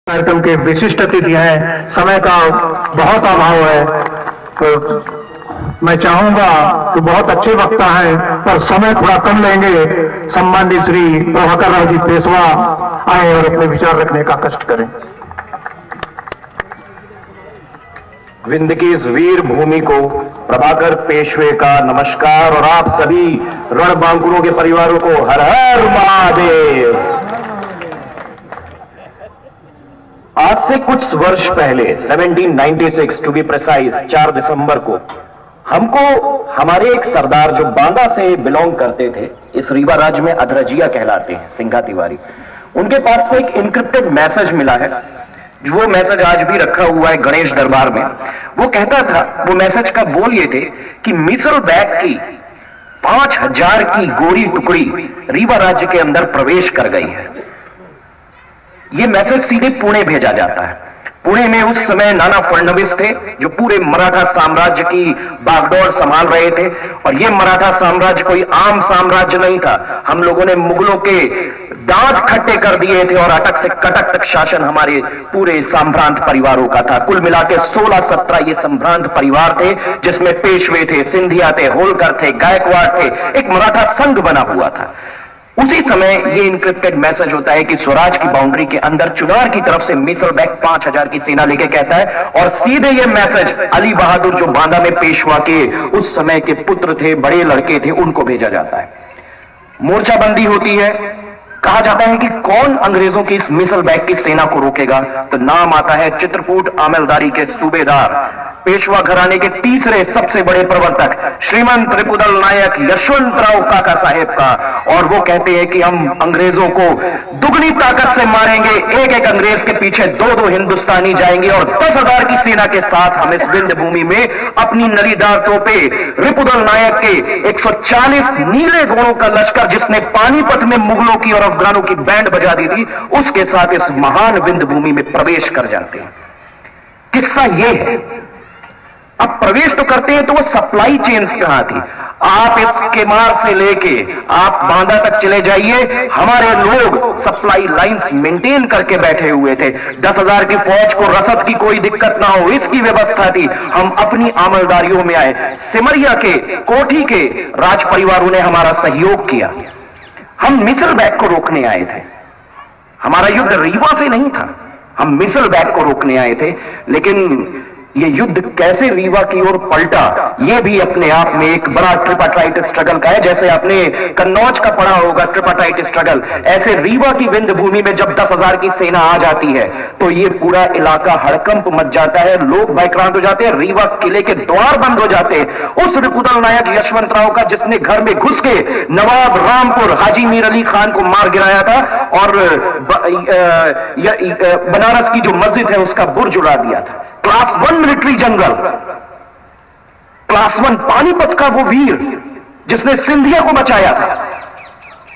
कार्यक्रम के विशिष्ट अतिथि हैं। समय का बहुत अभाव है, तो मैं चाहूंगा कि बहुत अच्छे वक्ता हैं पर समय थोड़ा कम लेंगे। सम्मानित श्री प्रभाकर राव जी पेशवा आए और अपने विचार रखने का कष्ट करें। विंध्य की इस वीर भूमि को प्रभाकर पेशवे का नमस्कार और आप सभी रणबांकुरों के परिवारों को हर हर महादेव। आज से कुछ वर्ष पहले 1796 टू बी प्रिसाइज 4 दिसंबर को हमको हमारे एक सरदार जो बांदा से बिलोंग करते थे, इस रीवा राज्य में अधरजिया कहलाते हैं, सिंघा तिवारी, उनके पास से एक इनक्रिप्टेड मैसेज मिला है। वो मैसेज आज भी रखा हुआ है गणेश दरबार में। वो कहता था, वो मैसेज का बोल ये थे कि मिसल बैग की 5000 की गोरी टुकड़ी रीवा राज्य के अंदर प्रवेश कर गई है। ये मैसेज सीधे पुणे भेजा जाता है। पुणे में उस समय नाना फडणवीस थे जो पूरे मराठा साम्राज्य की बागडोर संभाल रहे थे, और ये मराठा साम्राज्य कोई आम साम्राज्य नहीं था। हम लोगों ने मुगलों के दांत खट्टे कर दिए थे और अटक से कटक तक शासन हमारे पूरे संभ्रांत परिवारों का था। कुल मिला के 16-17 ये संभ्रांत परिवार थे, जिसमें पेशवे थे, सिंधिया थे, होलकर थे, गायकवाड़ थे। एक मराठा संघ बना हुआ था। उसी समय ये इनक्रिप्टेड मैसेज होता है कि स्वराज की बाउंड्री के अंदर चुनार की तरफ से मिसल बैग 5000 की सेना लेके कहता है, और सीधे ये मैसेज अली बहादुर जो बांदा में पेशवा के उस समय के पुत्र थे, बड़े लड़के थे, उनको भेजा जाता है। मोर्चाबंदी होती है। कहा जाता है कि कौन अंग्रेजों की इस मिसल बैग की सेना को रोकेगा, तो नाम आता है चित्रकूट आमेलदारी के सूबेदार पेशवा घराने के तीसरे सबसे बड़े प्रवर्तक श्रीमंत रिपुदल नायक यशवंतराव काका साहेब का। और वो कहते हैं कि हम अंग्रेजों को दुगनी ताकत से मारेंगे, एक एक अंग्रेज के पीछे 2-2 हिंदुस्तानी जाएंगे, और 10,000 की सेना के साथ हम इस विंध्य भूमि में अपनी नलीदार तोपे रिपुदल नायक के 140 नीले घोड़ों का लश्कर, जिसने पानीपत में मुगलों की और अफगानों की बैंड बजा दी थी, उसके साथ इस महान विंध्य भूमि में प्रवेश कर जाते हैं। किस्सा यह है। अब प्रवेश तो करते हैं तो वो सप्लाई चेन्स कहां थी। आप इस केमार से लेके आप बांदा तक चले जाइए, हमारे लोग सप्लाई लाइंस मेंटेन करके बैठे हुए थे। 10,000 की फौज को रसद की कोई दिक्कत ना हो, इसकी व्यवस्था थी। हम अपनी आमलदारियों में आए। सिमरिया के, कोठी के राज परिवारों ने हमारा सहयोग किया। हम मिसल बैग को रोकने आए थे। हमारा युद्ध रीवा से नहीं था, हम मिसल बैग को रोकने आए थे। लेकिन ये युद्ध कैसे रीवा की ओर पलटा, ये भी अपने आप में एक बड़ा ट्रिपाटाइट स्ट्रगल का है। जैसे आपने कन्नौज का पढ़ा होगा ट्रिपाटाइट स्ट्रगल, ऐसे रीवा की विंध्य भूमि में जब 10,000 की सेना आ जाती है तो ये पूरा इलाका हड़कंप मच जाता है। लोग भयक्रांत हो जाते हैं, रीवा किले के द्वार बंद हो जाते हैं। उस रिपुदल नायक यशवंतराव का, जिसने घर में घुस के नवाब रामपुर हाजी मीर अली खान को मार गिराया था और बनारस की जो मस्जिद है उसका बुर्ज उड़ा दिया था। Class 1 military general, class 1 Panipat का वो वीर जिसने सिंधिया को बचाया था,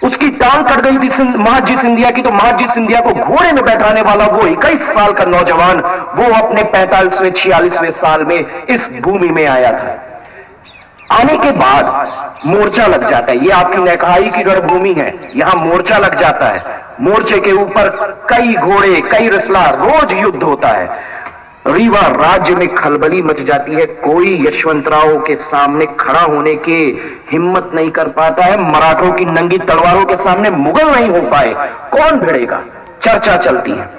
उसकी टांग कट गई थी महाजी सिंधिया की, तो महाजी सिंधिया को घोड़े में बैठाने वाला वो 21 साल का नौजवान, वो अपने 45वें 46वें साल में इस भूमि में आया था। आने के बाद मोर्चा लग जाता है। ये आपकी नैकाई की रणभूमि है, यहां मोर्चा लग जाता है। मोर्चे के ऊपर कई घोड़े, कई रिसला, रोज युद्ध होता है। रीवा राज्य में खलबली मच जाती है। कोई यशवंतराव के सामने खड़ा होने की हिम्मत नहीं कर पाता है। मराठों की नंगी तलवारों के सामने मुगल नहीं हो पाए, कौन भिड़ेगा। चर्चा चलती है,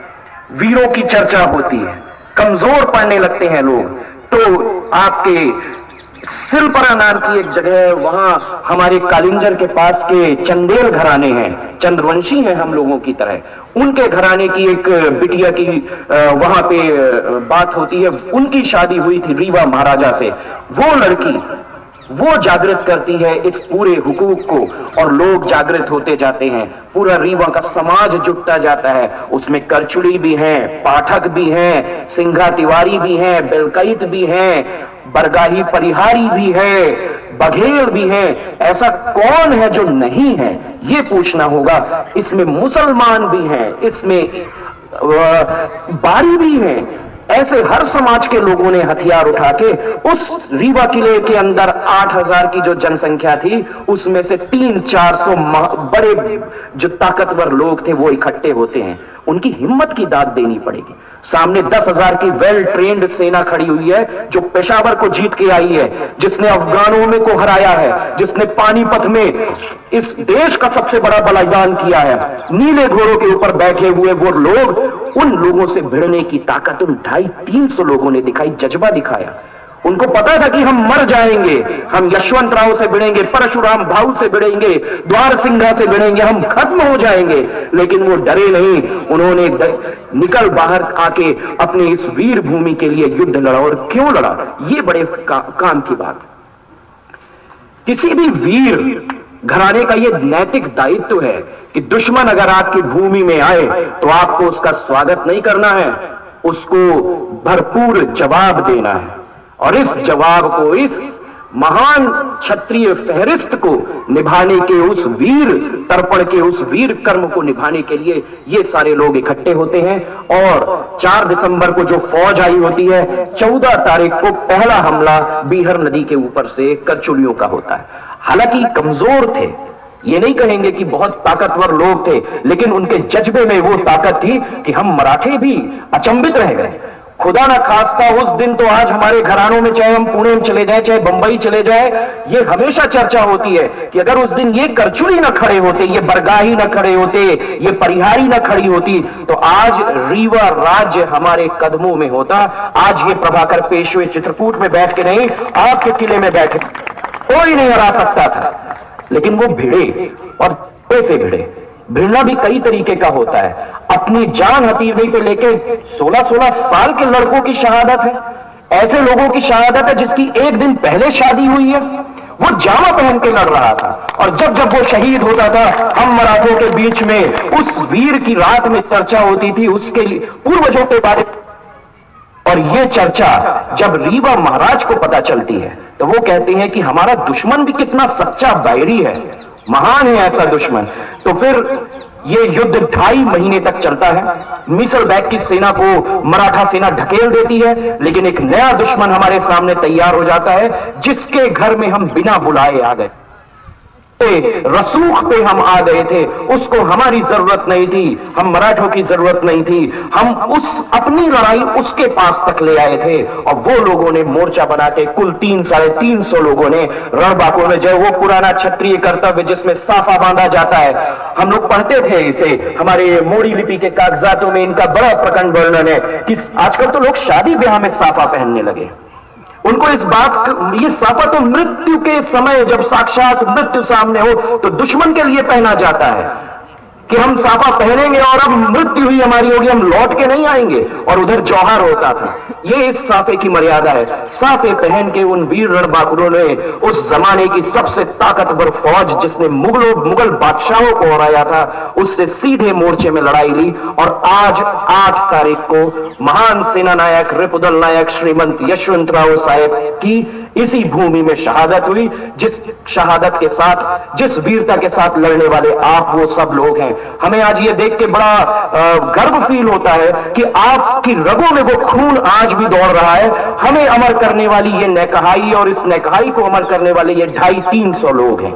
वीरों की चर्चा होती है, कमजोर पड़ने लगते हैं लोग। तो आपके सिलपरा नाम की एक जगह है, वहां हमारे कालिंजर के पास के चंदेल घराने हैं, चंद्रवंशी हैं हम लोगों की तरह। उनके घराने की एक बिटिया की वहां पे बात होती है। उनकी शादी हुई थी रीवा महाराजा से। वो लड़की वो जागृत करती है इस पूरे हुकूक को, और लोग जागृत होते जाते हैं। पूरा रीवा का समाज जुटता जाता है। उसमें करचुड़ी भी हैं, पाठक भी हैं, सिंघा तिवारी भी हैं, बेलकईत भी हैं, बरगाही परिहारी भी है, बघेल भी है। ऐसा कौन है जो नहीं है, ये पूछना होगा। इसमें मुसलमान भी हैं, इसमें बारी भी हैं। ऐसे हर समाज के लोगों ने हथियार उठा के उस रीवा किले के अंदर 8,000 की जो जनसंख्या थी उसमें से 300-400 बड़े जो ताकतवर लोग थे वो इकट्ठे होते हैं। उनकी हिम्मत की दाद देनी पड़ेगी। सामने 10,000 की वेल ट्रेन्ड सेना खड़ी हुई है जो पेशावर को जीत के आई है, जिसने अफगानों में को हराया है, जिसने पानीपत में इस देश का सबसे बड़ा बलिदान किया है। नीले घोड़ों के ऊपर बैठे हुए वो लोग, उन लोगों से भिड़ने की ताकत उन 250-300 लोगों ने दिखाई, जज्बा दिखाया। उनको पता था कि हम मर जाएंगे, हम यशवंतराव से भिड़ेंगे, परशुराम भाऊ से भिड़ेंगे, द्वार सिंघा से भिड़ेंगे, हम खत्म हो जाएंगे, लेकिन वो डरे नहीं। उन्होंने निकल बाहर आके अपनी इस वीर भूमि के लिए युद्ध लड़ा। और क्यों लड़ा, ये बड़े काम की बात। किसी भी वीर घराने का ये नैतिक दायित्व है कि दुश्मन अगर आपकी भूमि में आए तो आपको उसका स्वागत नहीं करना है, उसको भरपूर जवाब देना है। और इस जवाब को, इस महान क्षत्रिय फहरिस्त को निभाने के, उस वीर तर्पण के, उस वीर कर्म को निभाने के लिए ये सारे लोग इकट्ठे होते हैं। और 4 दिसंबर को जो फौज आई होती है, 14 तारीख को पहला हमला बीहर नदी के ऊपर से करचुलियों का होता है। हालांकि कमजोर थे, ये नहीं कहेंगे कि बहुत ताकतवर लोग थे, लेकिन उनके जज्बे में वो ताकत थी कि हम मराठे भी अचंभित रह गए। खुदा ना खास्ता उस दिन तो आज हमारे घरानों में, चाहे हम पुणे में चले जाए, चाहे बंबई चले जाए, ये हमेशा चर्चा होती है कि अगर उस दिन ये करचुली ना खड़े होते, ये बरगाही ना खड़े होते, ये परिहारी ना खड़ी होती, तो आज रीवा राज्य हमारे कदमों में होता। आज ये प्रभाकर पेशवे चित्रकूट में बैठ के नहीं, आपके किले में बैठे, कोई नहीं हरा सकता था। लेकिन वो भिड़े, और कैसे भिड़े? भिड़ना भी कई तरीके का होता है। अपनी जान हथेली पे लेके 16-16 साल के लड़कों की शहादत है, ऐसे लोगों की शहादत है जिसकी एक दिन पहले शादी हुई है। वो जामा पहन के लड़ रहा था, और जब जब वो शहीद होता था, हम मराठों के बीच में उस वीर की रात में चर्चा होती थी उसके पूर्वजों के बारे में। और ये चर्चा जब रीवा महाराज को पता चलती है तो वो कहते हैं कि हमारा दुश्मन भी कितना सच्चा बैरी है, महान है ऐसा दुश्मन। तो फिर ये युद्ध 2.5 महीने तक चलता है। मीसलबैग की सेना को मराठा सेना ढकेल देती है, लेकिन एक नया दुश्मन हमारे सामने तैयार हो जाता है, जिसके घर में हम बिना बुलाए आ गए, रसूख पे हम आ गए थे। उसको हमारी जरूरत नहीं थी, हम मराठों की जरूरत नहीं थी, हम उस अपनी लड़ाई उसके पास तक ले आए थे। और वो लोगों ने मोर्चा बना के, कुल 300-350 लोगों ने रणबांकुर में, जो वो पुराना क्षत्रिय कर्तव्य जिसमें साफा बांधा जाता है, हम लोग पढ़ते थे इसे, हमारे मोड़ी लिपि के कागजातों में इनका बड़ा प्रकंड वर्णन है कि आजकल तो लोग शादी ब्याह में साफा पहनने लगे। उनको इस बात, ये साफा तो मृत्यु के समय, जब साक्षात मृत्यु सामने हो तो दुश्मन के लिए पहना जाता है कि हम साफा पहनेंगे और अब मृत्यु ही हमारी होगी, हम लौट के नहीं आएंगे। और उधर जौहर होता था। ये इस साफे की मर्यादा है। साफे पहन के उन वीर रणबांकुरों ने उस जमाने की सबसे ताकतवर फौज, जिसने मुगल बादशाहों को हराया था, उससे सीधे मोर्चे में लड़ाई ली। और आज 8 तारीख को महान सेना नायक रिपुदल नायक श्रीमंत यशवंतराव साहेब की इसी भूमि में शहादत हुई। जिस शहादत के साथ, जिस वीरता के साथ लड़ने वाले आप वो सब लोग हैं। हमें आज ये देख के बड़ा गर्व फील होता है कि आपकी रगों में वो खून आज भी दौड़ रहा है। हमें अमर करने वाली ये नेकहाई, और इस नेकहाई को अमर करने वाले ये 250-300 लोग हैं,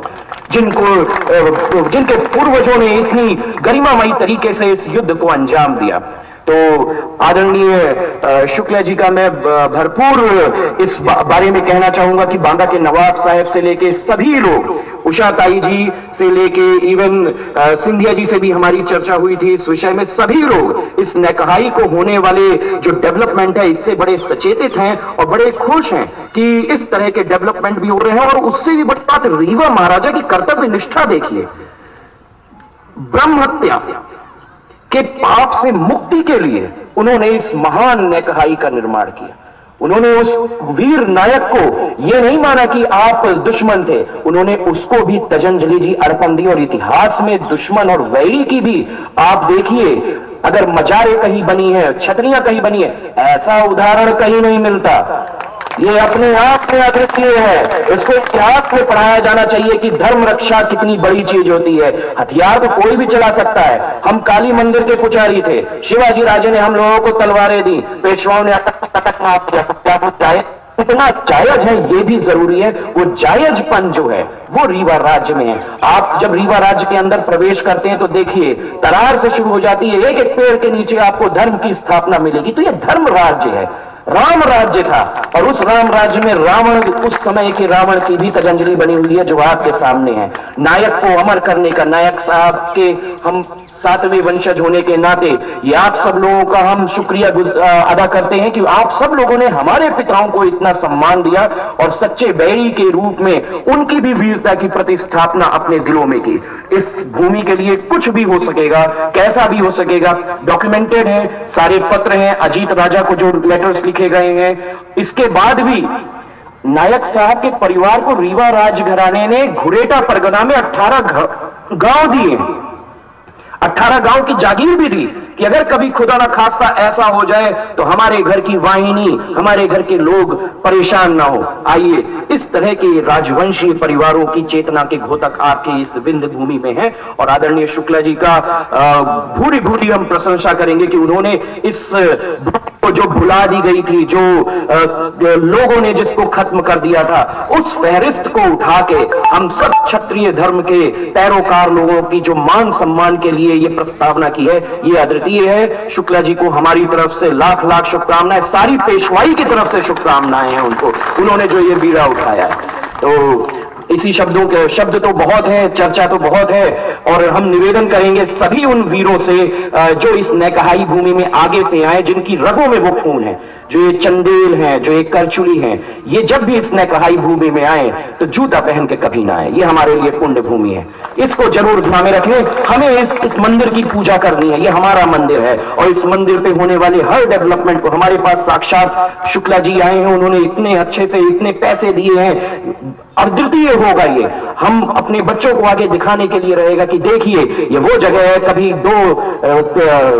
जिनके पूर्वजों ने इतनी गरिमामयी तरीके से इस युद्ध को अंजाम दिया। तो आदरणीय शुक्ला जी का मैं भरपूर इस बारे में कहना चाहूंगा कि बांदा के नवाब साहब से लेके सभी लोग, उषा ताई जी से लेके इवन सिंधिया जी से भी हमारी चर्चा हुई थी इस विषय में, सभी लोग इस नेकहाई को होने वाले जो डेवलपमेंट है इससे बड़े सचेतित हैं और बड़े खुश हैं कि इस तरह के डेवलपमेंट भी हो रहे हैं। और उससे भी बड़ी बात, रीवा महाराजा की कर्तव्य निष्ठा देखिए। ब्रह्म हत्या के पाप से मुक्ति के लिए उन्होंने इस महान नेकहाई का निर्माण किया। उन्होंने उस वीर नायक को ये नहीं माना कि आप दुश्मन थे, उन्होंने उसको भी तजंजलि जी अर्पण दी। और इतिहास में दुश्मन और वैरी की भी आप देखिए, अगर मजारें कहीं बनी है, छतरियां कहीं बनी है, ऐसा उदाहरण कहीं नहीं मिलता। ये अपने आप में अद्वितीय है। इसको इतिहास में पढ़ाया जाना चाहिए कि धर्म रक्षा कितनी बड़ी चीज होती है। हथियार तो कोई भी चला सकता है। हम काली मंदिर के पुजारी थे, शिवाजी राजे ने हम लोगों को तलवारें दी, पेशवाओं ने अटक माफ किया, क्या वो चाहे इतना जायज है, ये भी जरूरी है। वो जायजपन जो है वो रीवा राज्य में है। आप जब रीवा राज्य के अंदर प्रवेश करते हैं तो देखिए तरार से शुरू हो जाती है, एक एक पेड़ के नीचे आपको धर्म की स्थापना मिलेगी। तो ये धर्म राज्य है, राम राज्य था। और उस राम राज्य में रावण, उस समय के रावण की भी तजंजलि बनी हुई है जो आपके सामने है। नायक को अमर करने का, नायक साहब के हम 7वें वंशज होने के नाते ये आप सब लोगों का हम शुक्रिया अदा करते हैं कि आप सब लोगों ने हमारे पिताओं को इतना सम्मान दिया और सच्चे बैरी के रूप में उनकी भी वीरता की प्रतिस्थापना अपने दिलों में की। इस भूमि के लिए कुछ भी हो सकेगा, कैसा भी हो सकेगा, डॉक्यूमेंटेड है, सारे पत्र हैं, अजीत राजा को जो लेटर्स लिखे गए हैं। इसके बाद भी नायक साहब के परिवार को रीवा राजघराने ने घुरेटा परगना में 18 गांव दिए, 18 गांव की जागीर भी दी कि अगर कभी खुदा ना खास्ता ऐसा हो जाए तो हमारे घर की वाहिनी, हमारे घर के लोग परेशान ना हो। आइए, इस तरह के राजवंशीय परिवारों की चेतना के घोतक आपके इस विंध्य भूमि में है। और आदरणीय शुक्ला जी का भूरी भूरी हम प्रशंसा करेंगे कि उन्होंने इस को जो भुला दी गई थी, जो लोगों ने जिसको खत्म कर दिया था, उस फहरिस्त को उठा के हम सब क्षत्रिय धर्म के पैरोकार लोगों की जो मान सम्मान के लिए ये प्रस्तावना की है, ये अद्वितीय है। शुक्ला जी को हमारी तरफ से लाख लाख शुभकामनाएं, सारी पेशवाई की तरफ से शुभकामनाएं हैं उनको, उन्होंने जो ये बीड़ा उठाया है। तो इसी शब्द तो बहुत है, चर्चा तो बहुत है, और हम निवेदन करेंगे सभी उन वीरों से जो इस नैकहाई भूमि में आगे से आए, जिनकी रगों में वो खून है, जो ये चंदेल हैं, जो ये करचुली हैं, ये जब भी इस नैकहाई भूमि में आए तो जूता पहन के कभी ना आए। ये हमारे लिए पुण्य भूमि है, इसको जरूर ध्यान में रखें। हमें इस मंदिर की पूजा करनी है, ये हमारा मंदिर है, और इस मंदिर पे होने वाले हर डेवलपमेंट को हमारे पास साक्षात शुक्ला जी आए हैं, उन्होंने इतने अच्छे से इतने पैसे दिए हैं, अद्वितीय होगा ये। हम अपने बच्चों को आगे दिखाने के लिए रहेगा कि देखिए ये वो जगह है, कभी 2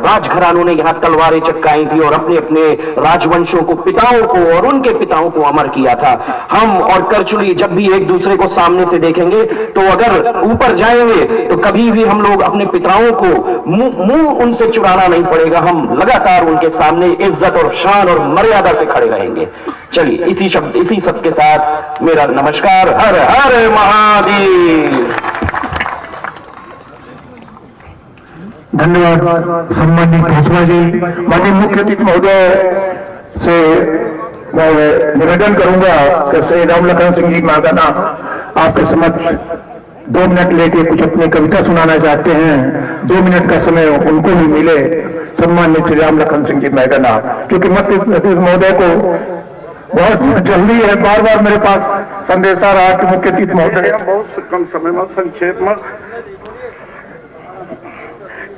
राजघरानों ने यहाँ तलवारें चटकाई थी और अपने अपने राजवंशों को, पिताओं को और उनके पिताओं को अमर किया था। हम और करचुली जब भी एक दूसरे को सामने से देखेंगे तो अगर ऊपर जाएंगे तो कभी भी हम लोग अपने पिताओं को मुंह उनसे चुराना नहीं पड़ेगा, हम लगातार उनके सामने इज्जत और शान और मर्यादा से खड़े रहेंगे। चलिए, इसी सब के साथ मेरा नमस्कार। हर हर महादेव। धन्यवाद सम्मानित पेशवा जी। माननीय मुख्य अतिथि महोदय से मैं निवेदन करूंगा कि श्री राम लखन सिंह जी मागाना आपके समक्ष 2 मिनट लेके कुछ अपनी कविता सुनाना चाहते हैं। 2 मिनट का समय उनको भी मिले। सम्मानित श्री राम लखन सिंह जी मागाना, क्योंकि मुख्य अतिथि महोदय को बहुत जल्दी है, बार बार मेरे पास संदेश आ रहा कि मुख्य अतिथि महोदय बहुत कम समय में संक्षेप में।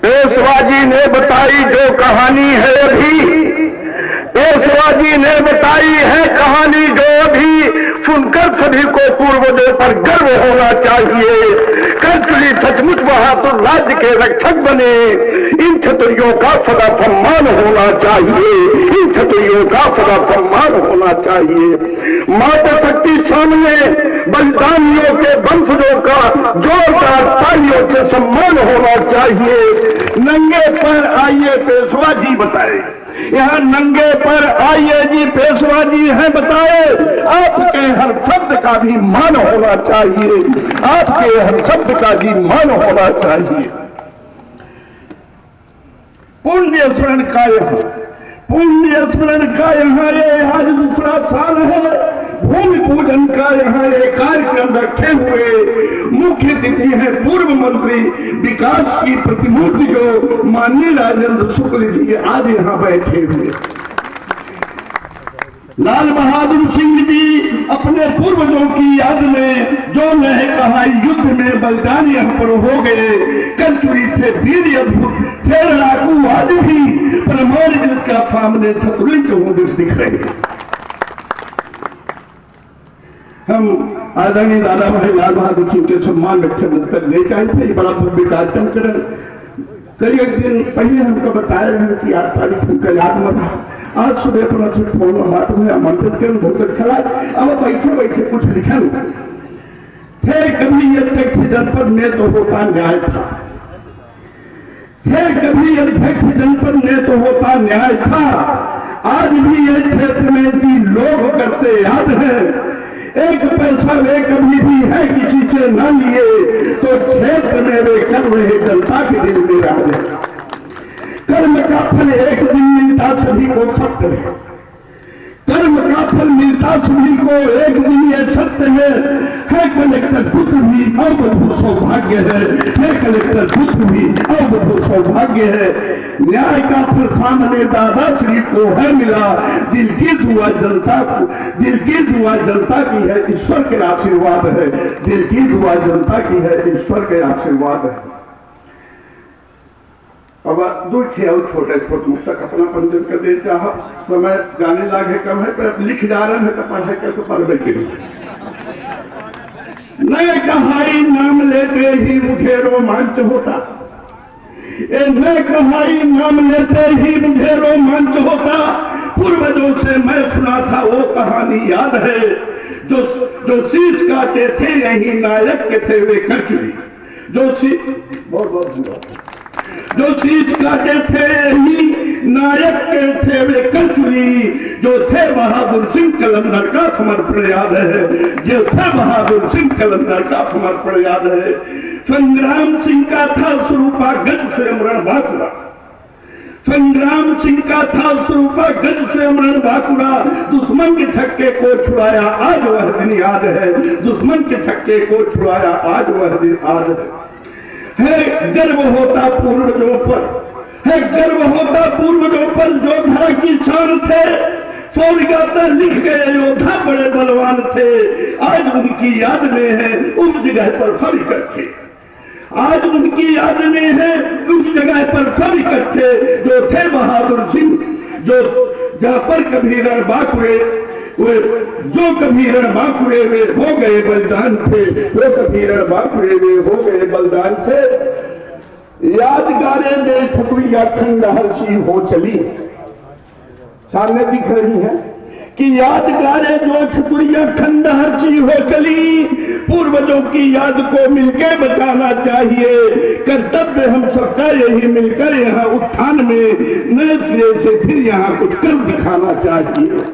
पेशवा जी ने बताई जो कहानी है अभी, पेशवा जी ने बताई है कहानी जो अभी, सुनकर सभी को पूर्वोदय पर गर्व होना चाहिए। करचुली सचमुच बहादुर राज्य के रक्षक बने, इन क्षत्रियों का सदा सम्मान होना चाहिए, इन क्षत्रियों का सदा सम्मान होना चाहिए। माता शक्ति सामने बलिदानियों के वंशजों का जोरदार तालियों से सम्मान होना चाहिए। नंगे पर आइए पेशवा जी बताए, यहाँ नंगे पर आइए जी पेशवा जी हैं बताए। आपके हर शब्द का भी मान होना चाहिए, आपके हर शब्द का भी मान होना चाहिए। पुण्य स्मरण का यहाँ, पुण्य स्मरण का यहाँ ये आज दूसरा साल है। भूमि पूजन का यहाँ एक कार्यक्रम रखे हुए मुख्य अतिथि है पूर्व मंत्री विकास की प्रतिमूर्ति जो माननीय राजेंद्र शुक्ल जी आज यहाँ बैठे हुए। लाल बहादुर सिंह जी अपने पूर्वजों की याद में जो ने कहा युद्ध में बलिदान यहाँ पर हो गए। करचुली थे वीर अद्भुत थे, लड़ाकू आज भी परमाणु जिसका सामने छतुली चौंदिश दिख रहे। हम आदरणीय दादा भाई लाल बहादुर सिंह के सम्मान रक्षा ले चाहते, बड़ा भव्य कार्यक्रम करें। करीब एक दिन पहले हमको बताया है कि 8 तारीख उनका याद में था। आज सुबह अपना से फोन में बात हुई, आमंत्रित कर बहुत अच्छा लगा। अब बैठे बैठे कुछ लिखा थे, कभी अध्यक्ष जनपद में तो होता न्याय था, थे कभी अध्यक्ष जनपद में तो होता न्याय था, आज भी ये क्षेत्र में जी लोग करते याद है, एक पैसा वे कभी भी है किसी से न लिए, तो क्षेत्र में वे कर रहे जनता के दिल में राज है। कर्म का फल एक दिन मिलता सभी को सत्य है, कर्म का फल मिलता सभी को एक दिन ये सत्य है कलेक्टर पुत्र भी अवधु सौभाग्य है कलेक्टर पुत्र भी अवधु सौभाग्य है। न्याय का फल सामने दादा श्री को है मिला, दिल की दुआ जनता को, दिल की दुआ जनता की है, ईश्वर के आशीर्वाद है, दिल की दुआ जनता की है, ईश्वर के आशीर्वाद है। अब दुख है और छोटे छोटे तक अपना पंचन कर दे, चाह समय जाने लागे कम है, पर लिख जा रहे हैं तो पढ़े कर तो पढ़ के नए कहाई नाम लेते ही मुझे रोमांच होता, नए कहाई नाम लेते ही मुझे रोमांच होता, पूर्वजों से मैं सुना था वो कहानी याद है, जो शीश काटे थे यही नायक के थे वे कचरी, जो बहुत बहुत धन्यवाद, जो शीश काटे थे ही नायक के थे वे कचुरी, जो थे बहादुर सिंह कलंदर का समर्पण याद है, जो थे बहादुर सिंह कलंदर का समर्पण याद है। संग्राम सिंह का था स्वरूपा गज से अमरण बाकुड़ा, संग्राम सिंह का था स्वरूपा गज से अमरण बाकुड़ा, दुश्मन के छक्के को छुड़ाया आज वह दिन याद है, दुश्मन के छक्के को छुड़ाया आज वह दिन याद है। गर्व होता पूर्वजों पर, है गर्व होता पूर्वजों पर जो धरा की शान थे, सौगाता लिख गए योद्धा बड़े बलवान थे, आज उनकी याद में है उस जगह पर सब इकट्ठे, आज उनकी याद में है उस जगह पर सब इकट्ठे, जो थे बहादुर सिंह, जो जहां पर कभी रण बाकुड़े, जो कभी रण बाकुड़े वे हो गए बलिदान थे, जो कभी रण बाकुड़े वे हो गए बलिदान थे। यादगारें में छतुरिया खंडहर्षी हो चली, सामने दिख रही है कि यादगारें जो छतुरिया खंडहर्षी हो चली, पूर्वजों की याद को मिलकर बचाना चाहिए, कर्तव्य हम सबका यही मिलकर यहाँ उत्थान में नए सिरे से फिर यहाँ कुछ कर दिखाना चाहिए।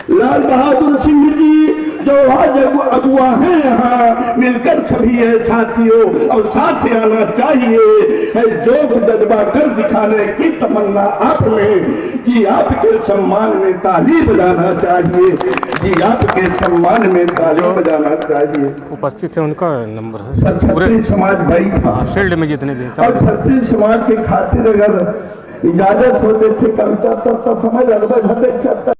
लाल बहादुर सिंह जी जो आज अगुआ है यहाँ, मिलकर सभी है साथियों और साथ आना चाहिए, है जोश जज्बा कर दिखाने की तमन्ना आप में, कि आपके सम्मान में ताली बजाना चाहिए, कि आपके सम्मान में ताली बजाना चाहिए। उपस्थित है उनका नंबर है, क्षत्रिय समाज भाई था, फील्ड में जितने भी और क्षत्रिय समाज के खातिर अगर इजाजत होते थे कविता तो समझ अलग